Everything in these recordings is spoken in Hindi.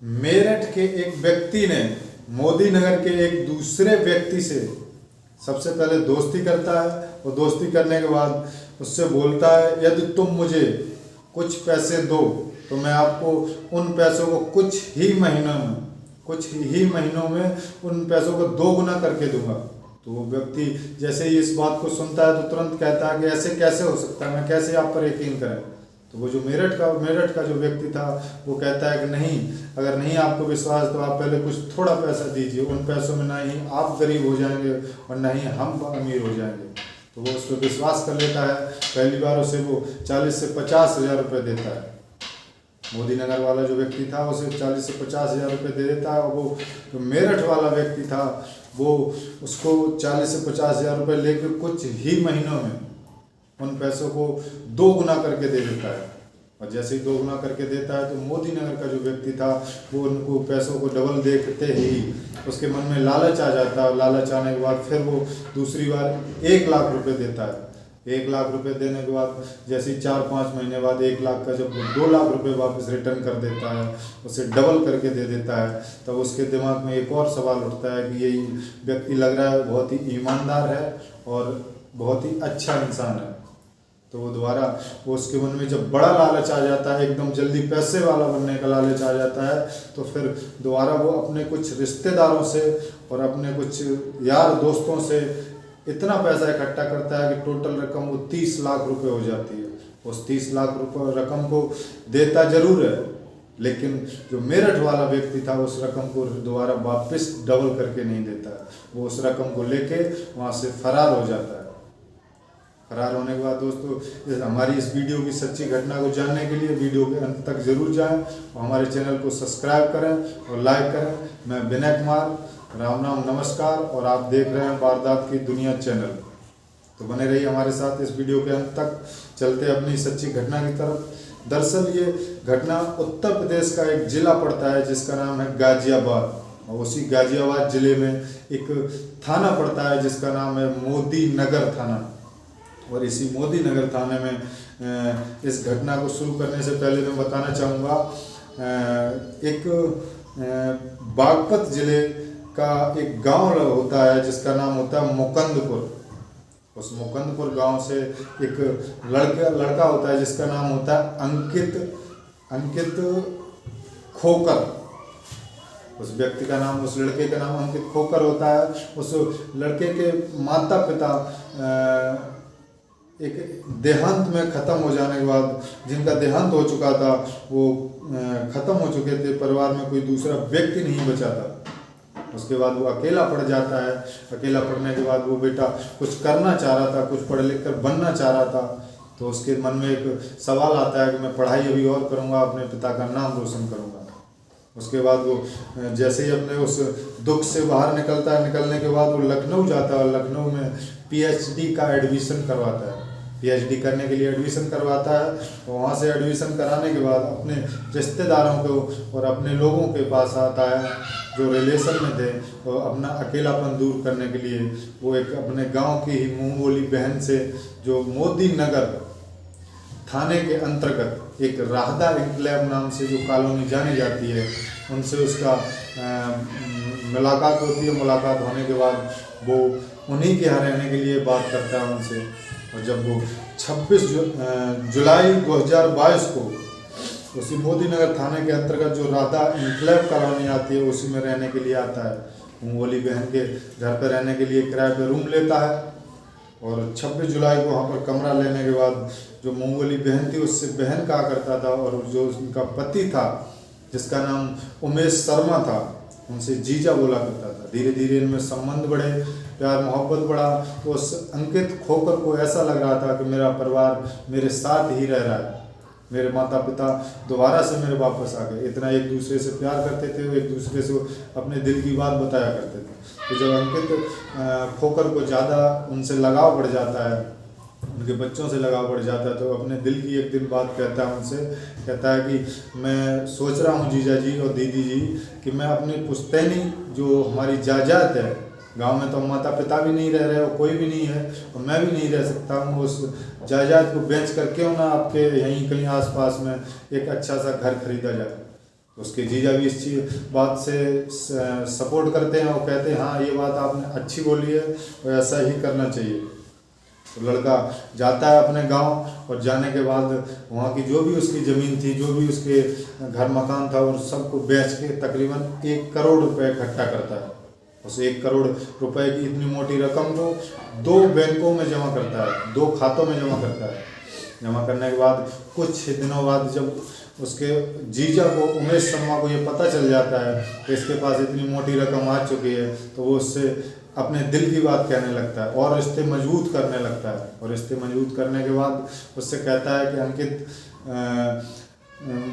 मेरठ के एक व्यक्ति ने मोदी नगर के एक दूसरे व्यक्ति से सबसे पहले दोस्ती करता है और दोस्ती करने के बाद उससे बोलता है यदि तुम मुझे कुछ पैसे दो तो मैं आपको उन पैसों को कुछ ही महीनों में उन पैसों को 2 गुना करके दूंगा। तो वो व्यक्ति जैसे ही इस बात को सुनता है तो तुरंत कहता है कि ऐसे कैसे हो सकता है, मैं कैसे आप पर यकीन करें। तो वो जो मेरठ का जो व्यक्ति था वो कहता है कि नहीं, अगर नहीं आपको विश्वास तो आप पहले कुछ थोड़ा पैसा दीजिए, उन पैसों में ना ही आप गरीब हो जाएंगे और ना ही हम अमीर हो जाएंगे। तो वो उस पर विश्वास कर लेता है। पहली बार उसे वो 40 से 50 हज़ार रुपये देता है। मोदी नगर वाला जो व्यक्ति था उसे 40 से 50 हज़ार रुपये दे देता है और वो जो मेरठ वाला व्यक्ति था वो उसको 40 से 50 हज़ार रुपये लेकर कुछ ही महीनों में उन पैसों को 2 गुना करके दे देता है। और जैसे ही 2 गुना करके देता है तो मोदी नगर का जो व्यक्ति था वो उनको पैसों को डबल देखते ही उसके मन में लालच आ जाता है। लालच आने के बाद फिर वो दूसरी बार 1 लाख रुपए देता है। 1 लाख रुपए देने के बाद जैसे ही 4-5 महीने बाद 1 लाख का जब 2 लाख रुपए वापस रिटर्न कर देता है, उसे डबल करके दे देता है, तब उसके दिमाग में एक और सवाल उठता है कि ये व्यक्ति लग रहा है बहुत ही ईमानदार है और बहुत ही अच्छा इंसान है। तो वो दोबारा वो उसके मन में जब बड़ा लालच आ जाता है, एकदम जल्दी पैसे वाला बनने का लालच आ जाता है, तो फिर दोबारा वो अपने कुछ रिश्तेदारों से और अपने कुछ यार दोस्तों से इतना पैसा इकट्ठा करता है कि टोटल रकम वो 30 लाख रुपए हो जाती है। उस 30 लाख रुपए रकम को देता जरूर है, लेकिन जो मेरठ वाला व्यक्ति था उस रकम को दोबारा वापस डबल करके नहीं देता। वो उस रकम को लेके वहाँ से फरार हो जाता है। फरार होने के बाद दोस्तों हमारी इस वीडियो की सच्ची घटना को जानने के लिए वीडियो के अंत तक जरूर जाएं और हमारे चैनल को सब्सक्राइब करें और लाइक करें। मैं विनय कुमार, राम राम नमस्कार, और आप देख रहे हैं वारदात की दुनिया चैनल। तो बने रहिए हमारे साथ इस वीडियो के अंत तक। चलते अपनी सच्ची घटना की तरफ। दरअसल ये घटना उत्तर प्रदेश का एक जिला पड़ता है जिसका नाम है गाजियाबाद, और उसी गाजियाबाद जिले में एक थाना पड़ता है जिसका नाम है मोदी नगर थाना। और इसी मोदी नगर थाने में इस घटना को शुरू करने से पहले मैं बताना चाहूँगा, एक बागपत जिले का एक गांव होता है जिसका नाम होता है मुकंदपुर। उस मुकंदपुर गांव से एक लड़का होता है जिसका नाम होता है अंकित खोकर। उस व्यक्ति का नाम, उस लड़के का नाम अंकित खोकर होता है। उस लड़के के माता पिता एक देहांत में ख़त्म हो जाने के बाद, जिनका देहांत हो चुका था, वो ख़त्म हो चुके थे, परिवार में कोई दूसरा व्यक्ति नहीं बचा था। उसके बाद वो अकेला पड़ जाता है। अकेला पड़ने के बाद वो बेटा कुछ करना चाह रहा था, कुछ पढ़ लिख कर बनना चाह रहा था। तो उसके मन में एक सवाल आता है कि मैं पढ़ाई अभी और करूँगा, अपने पिता का नाम रोशन करूँगा। उसके बाद वो जैसे ही अपने उस दुख से बाहर निकलता है, निकलने के बाद वो लखनऊ जाता है और लखनऊ में पीएचडी का एडमिशन करवाता है। पीएचडी करने के लिए एडमिशन करवाता है और वहाँ से एडमिशन कराने के बाद अपने रिश्तेदारों को और अपने लोगों के पास आता है जो रिलेशन में थे, तो अपना अकेलापन दूर करने के लिए वो एक अपने गांव की ही मुँह बोली बहन से, जो मोदी नगर थाने के अंतर्गत एक राहदा इनक्लेव नाम से जो कॉलोनी जानी जाती है, उनसे उसका मुलाकात होती है। मुलाकात होने के बाद वो उन्हीं के यहाँ रहने के लिए बात करता है उनसे। और जब वो 26 जुलाई 2022 को उसी मोदी नगर थाने के अंतर्गत जो राहदा इनक्लेव कॉलोनी आती है उसी में रहने के लिए आता है। मुंगोली बहन के घर पर रहने के लिए किराए पर रूम लेता है और 26 जुलाई को वहाँ पर कमरा लेने के बाद जो मंगोली बहन थी उससे बहन कहा करता था, और जो उनका पति था जिसका नाम उमेश शर्मा था, उनसे जीजा बोला करता था। धीरे धीरे इनमें संबंध बढ़े, प्यार मोहब्बत बढ़ा। तो उस अंकित खोकर को ऐसा लग रहा था कि मेरा परिवार मेरे साथ ही रह रहा है, मेरे माता पिता दोबारा से मेरे वापस आ गए। इतना एक दूसरे से प्यार करते थे, वो एक दूसरे से अपने दिल की बात बताया करते थे। तो जब अंकित खोकर को ज़्यादा उनसे लगाव बढ़ जाता है, उनके बच्चों से लगाव बढ़ जाता है, तो अपने दिल की एक दिन बात कहता है उनसे, कहता है कि मैं सोच रहा हूँ जीजा जी और दीदी जी कि मैं अपनी पुश्तैनी जो हमारी जायदाद है, गांव में तो माता पिता भी नहीं रह रहे और कोई भी नहीं है और मैं भी नहीं रह सकता हूँ, उस जायदाद को बेच कर क्यों ना आपके यहीं कहीं आसपास में एक अच्छा सा घर खरीदा जाए। उसके जीजा भी इस चीज बात से सपोर्ट करते हैं और कहते हैं हाँ ये बात आपने अच्छी बोली है और ऐसा ही करना चाहिए। तो लड़का जाता है अपने गांव और जाने के बाद वहाँ की जो भी उसकी ज़मीन थी, जो भी उसके घर मकान था, उन सबको बेच के तकरीबन 1 करोड़ रुपए इकट्ठा करता है। उस 1 करोड़ रुपए की इतनी मोटी रकम को 2 बैंकों में जमा करता है, 2 खातों में जमा करता है। जमा करने के बाद कुछ दिनों बाद जब उसके जीजा को, उमेश शर्मा को ये पता चल जाता है कि इसके पास इतनी मोटी रकम आ चुकी है, तो वो उससे अपने दिल की बात कहने लगता है और रिश्ते मजबूत करने लगता है। और रिश्ते मजबूत करने के बाद उससे कहता है कि अंकित,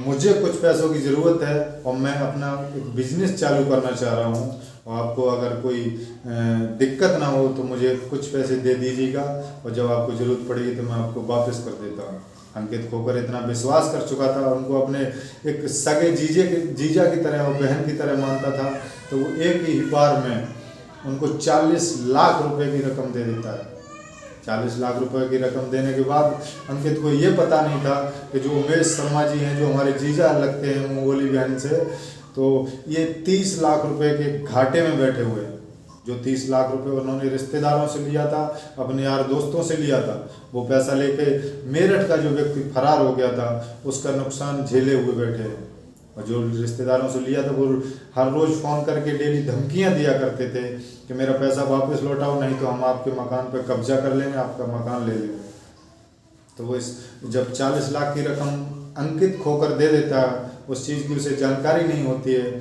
मुझे कुछ पैसों की ज़रूरत है और मैं अपना एक बिजनेस चालू करना चाह रहा हूँ, और आपको अगर कोई दिक्कत ना हो तो मुझे कुछ पैसे दे दीजिएगा और जब आपको ज़रूरत पड़ेगी तो मैं आपको वापस कर देता हूँ। अंकित खोकर इतना विश्वास कर चुका था, उनको अपने एक सगे जीजा की तरह और बहन की तरह मानता था, तो वो एक ही बार में उनको 40 लाख रुपए की रकम दे देता है। 40 लाख रुपए की रकम देने के बाद अंकित को ये पता नहीं था कि जो उमेश शर्मा जी हैं, जो हमारे जीजा लगते हैं मंगोली बहन से, तो ये 30 लाख रुपए के घाटे में बैठे हुए हैं। जो 30 लाख रुपए उन्होंने रिश्तेदारों से लिया था, अपने यार दोस्तों से लिया था, वो पैसा लेके मेरठ का जो व्यक्ति फरार हो गया था उसका नुकसान झेले हुए बैठे हैं। और जो रिश्तेदारों से लिया था वो हर रोज़ फ़ोन करके डेली धमकियां दिया करते थे कि मेरा पैसा वापस लौटाओ, नहीं तो हम आपके मकान पर कब्जा कर लेंगे, आपका मकान ले लेंगे। तो वो जब 40 लाख की रकम अंकित खोकर दे देता है, उस चीज़ की उसे जानकारी नहीं होती है,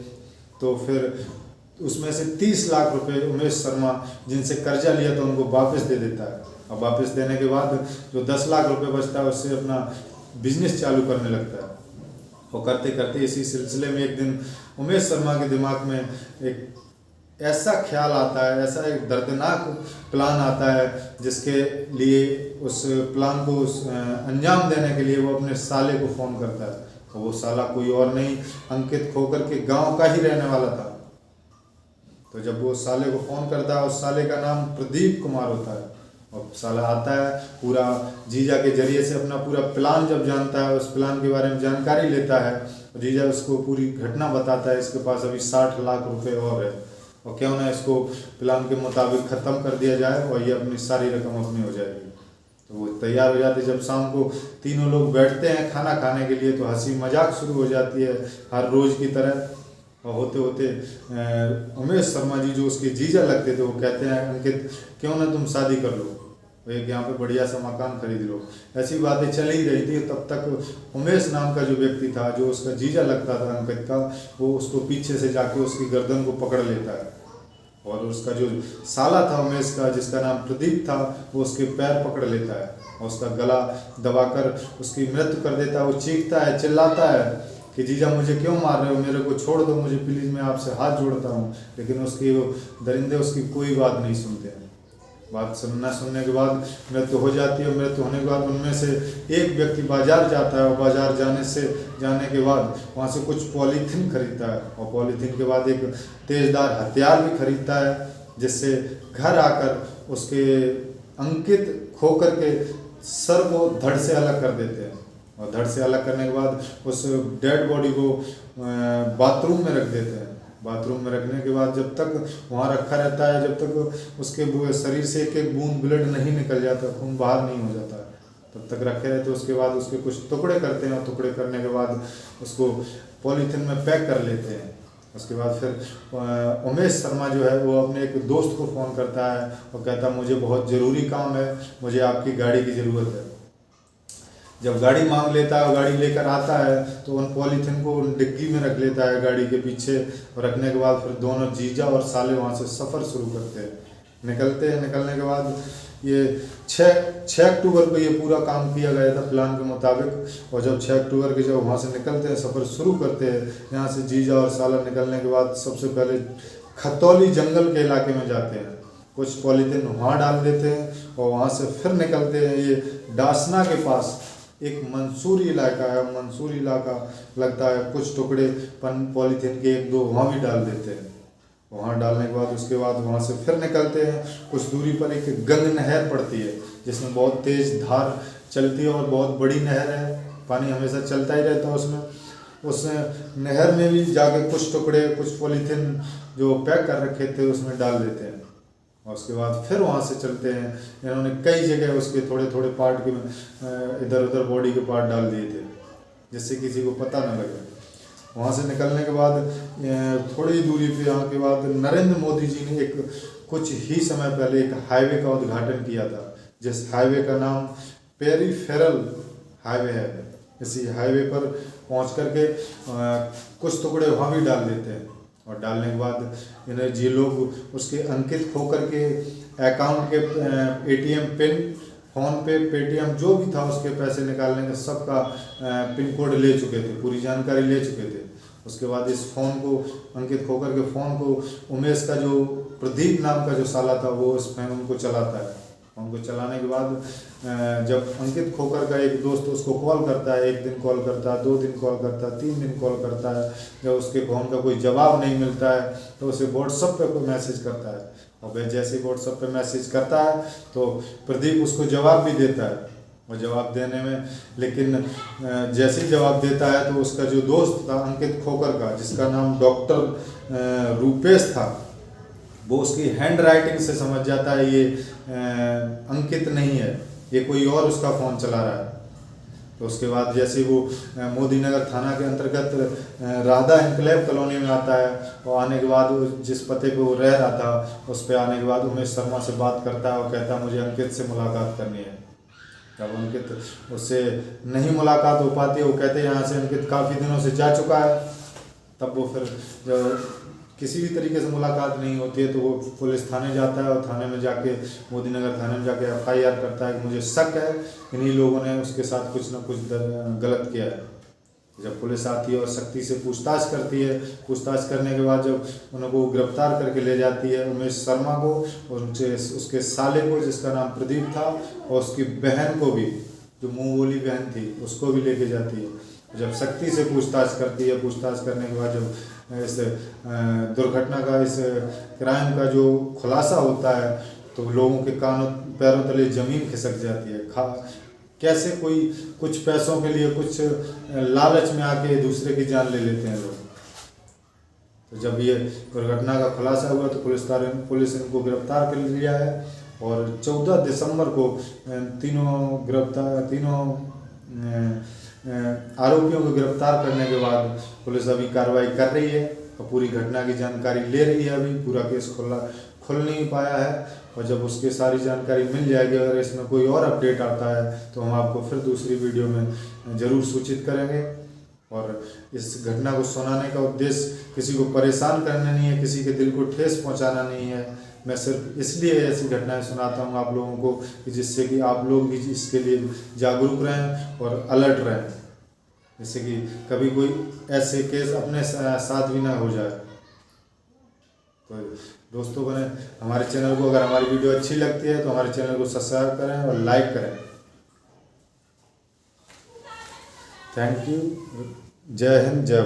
तो फिर उसमें से 30 लाख रुपए उमेश शर्मा जिनसे कर्जा लिया था उनको वापस दे देता है। और वापस देने के बाद जो 10 लाख रुपए बचता है उससे अपना बिजनेस चालू करने लगता है। और करते करते इसी सिलसिले में एक दिन उमेश शर्मा के दिमाग में एक ऐसा ख्याल आता है, ऐसा एक दर्दनाक प्लान आता है, जिसके लिए उस प्लान को अंजाम देने के लिए वो अपने साले को फ़ोन करता है। और वो साला कोई और नहीं, अंकित खोकर के गांव का ही रहने वाला था। तो जब वो साले को फ़ोन करता है, उस साले का नाम प्रदीप कुमार होता है, और साला आता है, पूरा जीजा के जरिए से अपना पूरा प्लान जब जानता है, उस प्लान के बारे में जानकारी लेता है, और जीजा उसको पूरी घटना बताता है। इसके पास अभी 60 लाख रुपए और है, और क्यों ना इसको प्लान के मुताबिक ख़त्म कर दिया जाए और ये अपनी सारी रकम अपनी हो जाएगी। तो वो तैयार हो जाते। जब शाम को तीनों लोग बैठते हैं खाना खाने के लिए, तो हंसी मजाक शुरू हो जाती है हर रोज़ की तरह। और होते होते उमेश शर्मा जी जो उसके जीजा लगते थे, वो कहते हैं अंकित क्यों ना तुम शादी कर लो, एक यहाँ पे बढ़िया सा मकान खरीद लो। ऐसी बातें चल ही रही थी, तब तक उमेश नाम का जो व्यक्ति था, जो उसका जीजा लगता था अंकित का, वो उसको पीछे से जाके उसकी गर्दन को पकड़ लेता है, और उसका जो साला था उमेश का, जिसका नाम प्रदीप था, वो उसके पैर पकड़ लेता है और उसका गला दबाकर उसकी मृत्यु कर देता है। वो चीखता है, चिल्लाता है कि जीजा मुझे क्यों मार रहे हो, मेरे को छोड़ दो, मुझे प्लीज़, मैं आपसे हाथ जोड़ता हूँ। लेकिन उसकी वो दरिंदे उसकी कोई बात नहीं सुनते हैं। बात सुनने के बाद मृत्यु हो जाती है। मृत्यु होने के बाद उनमें से एक व्यक्ति बाजार जाता है, और बाजार जाने के बाद वहाँ से कुछ पॉलीथीन खरीदता है, और पॉलीथीन के बाद एक तेज़दार हथियार भी खरीदता है, जिससे घर आकर उसके अंकित खोकर के सर को धड़ से अलग कर देते हैं। और धड़ से अलग करने के बाद उस डेड बॉडी को बाथरूम में रख देते हैं। बाथरूम में रखने के बाद जब तक वहाँ रखा रहता है, जब तक उसके शरीर से एक एक बूंद ब्लड नहीं निकल जाता, खून बाहर नहीं हो जाता, तब तक रखे रहते। उसके बाद उसके कुछ टुकड़े करते हैं, और टुकड़े करने के बाद उसको पॉलीथीन में पैक कर लेते हैं। उसके बाद फिर उमेश शर्मा जो है वो अपने एक दोस्त को फ़ोन करता है और कहता है मुझे बहुत ज़रूरी काम है, मुझे आपकी गाड़ी की ज़रूरत है। जब गाड़ी मांग लेता है और गाड़ी लेकर आता है, तो उन पॉलीथीन को डिग्गी में रख लेता है गाड़ी के पीछे, और रखने के बाद फिर दोनों जीजा और साले वहाँ से सफ़र शुरू करते हैं। निकलने के बाद ये 6 अक्टूबर को ये पूरा काम किया गया था प्लान के मुताबिक। और जब 6 अक्टूबर के जब वहाँ से निकलते हैं, सफ़र शुरू करते हैं, यहाँ से जीजा और साला निकलने के बाद सबसे पहले खतौली जंगल के इलाके में जाते हैं, कुछ पॉलीथीन वहाँ डाल देते हैं, और वहाँ से फिर निकलते हैं। ये डासना के पास एक मंसूरी इलाका है, मंसूरी इलाका लगता है, कुछ टुकड़े पॉलीथीन के 1-2 वहाँ भी डाल देते हैं। वहाँ डालने के बाद उसके बाद वहाँ से फिर निकलते हैं। कुछ दूरी पर एक गंग नहर पड़ती है, जिसमें बहुत तेज़ धार चलती है और बहुत बड़ी नहर है, पानी हमेशा चलता ही रहता है उसमें। उस नहर में भी जाके कुछ टुकड़े, कुछ पॉलीथीन जो पैक कर रखे थे उसमें डाल देते हैं, और उसके बाद फिर वहाँ से चलते हैं। इन्होंने कई जगह उसके थोड़े थोड़े पार्ट के इधर उधर बॉडी के पार्ट डाल दिए थे, जिससे किसी को पता न लगे। वहाँ से निकलने के बाद थोड़ी दूरी पे यहाँ के बाद नरेंद्र मोदी जी ने एक कुछ ही समय पहले एक हाईवे का उद्घाटन किया था, जिस हाईवे का नाम पेरीफेरल हाईवे है। इसी हाईवे पर पहुँच करके कुछ टुकड़े वहाँ भी डाल देते हैं, और डालने के बाद इन्हें जी लोग उसके अंकित खो करके अकाउंट के ATM पिन, फ़ोन पे, पेटीएम जो भी था उसके पैसे निकालने का सबका पिन कोड ले चुके थे, पूरी जानकारी ले चुके थे। उसके बाद इस फ़ोन को अंकित खो करके फ़ोन को उमेश का जो प्रदीप नाम का जो साला था वो इस फ़ोन को चलाता है। फ़ोन को चलाने के बाद जब अंकित खोकर का एक दोस्त उसको कॉल करता है, 1 दिन कॉल करता है, 2 दिन कॉल करता है, 3 दिन कॉल करता है, जब उसके फ़ोन का कोई जवाब नहीं मिलता है तो उसे व्हाट्सएप पे कोई मैसेज करता है, और वह जैसे ही व्हाट्सएप पे मैसेज करता है तो प्रदीप उसको जवाब भी देता है। और जवाब देने में लेकिन जैसे ही जवाब देता है तो उसका जो दोस्त था अंकित खोकर का, जिसका नाम डॉक्टर रूपेश था, वो उसकी हैंड राइटिंग से समझ जाता है ये अंकित नहीं है, ये कोई और उसका फ़ोन चला रहा है। तो उसके बाद जैसे वो मोदी नगर थाना के अंतर्गत राधा एनक्लेव कॉलोनी में आता है, और आने के बाद जिस पते पे वो रह रहा था उस पे आने के बाद उमेश शर्मा से बात करता है और कहता है मुझे अंकित से मुलाकात करनी है। जब अंकित उससे नहीं मुलाकात हो पाती है, वो कहते हैं यहाँ से अंकित काफ़ी दिनों से जा चुका है, तब वो फिर जब किसी भी तरीके से मुलाकात नहीं होती है तो वो पुलिस थाने जाता है, और थाने में जाके मोदी नगर थाने में जाके FIR करता है कि मुझे शक है इन्हीं लोगों ने उसके साथ कुछ ना कुछ गलत किया है। जब पुलिस आती है और सख्ती से पूछताछ करती है, पूछताछ करने के बाद जब उनको गिरफ्तार करके ले जाती है उमेश शर्मा को, और उसके साले को जिसका नाम प्रदीप था, और उसकी बहन को भी, जो मुँह बोली बहन थी, उसको भी लेके जाती है। जब सख्ती से पूछताछ करती है, पूछताछ करने के बाद जब इस दुर्घटना का, इस क्राइम का जो खुलासा होता है तो लोगों के कानों पैरों तले ज़मीन खिसक जाती है। कैसे कोई कुछ पैसों के लिए, कुछ लालच में आके दूसरे की जान ले लेते हैं लोग। तो जब ये दुर्घटना का खुलासा हुआ तो पुलिस इनको गिरफ्तार कर लिया है, और 14 दिसंबर को तीनों आरोपियों को गिरफ्तार करने के बाद पुलिस अभी कार्रवाई कर रही है और पूरी घटना की जानकारी ले रही है। अभी पूरा केस खुल नहीं पाया है, और जब उसकी सारी जानकारी मिल जाएगी, अगर इसमें कोई और अपडेट आता है तो हम आपको फिर दूसरी वीडियो में ज़रूर सूचित करेंगे। और इस घटना को सुनाने का उद्देश्य किसी को परेशान करना नहीं है, किसी के दिल को ठेस पहुंचाना नहीं है। मैं सिर्फ इसलिए ऐसी घटनाएं सुनाता हूं आप लोगों को कि जिससे कि आप लोग भी इसके लिए जागरूक रहें और अलर्ट रहें, जिससे कि कभी कोई ऐसे केस अपने साथ भी ना हो जाए। तो दोस्तों बने हमारे चैनल को, अगर हमारी वीडियो अच्छी लगती है तो हमारे चैनल को सब्सक्राइब करें और लाइक करें। Thank you. जय हिंद, जय